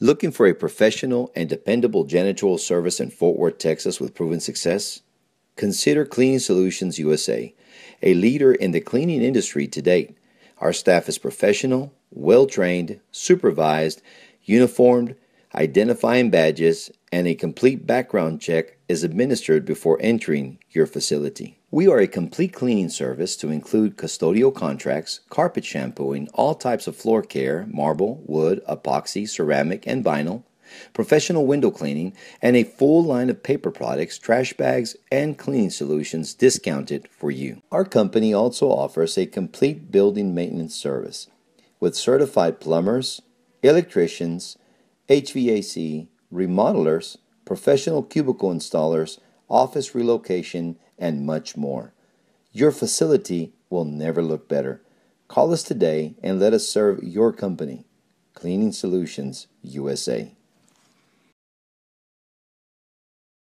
Looking for a professional and dependable janitorial service in Fort Worth, Texas with proven success? Consider Cleaning Solutions USA, a leader in the cleaning industry to date. Our staff is professional, well-trained, supervised, uniformed, identifying badges, and a complete background check is administered before entering your facility. We are a complete cleaning service to include custodial contracts, carpet shampooing, all types of floor care, marble, wood, epoxy, ceramic, and vinyl, professional window cleaning, and a full line of paper products, trash bags, and cleaning solutions discounted for you. Our company also offers a complete building maintenance service with certified plumbers, electricians, HVAC, remodelers, professional cubicle installers, office relocation, and much more. Your facility will never look better. Call us today and let us serve your company. Cleaning Solutions USA.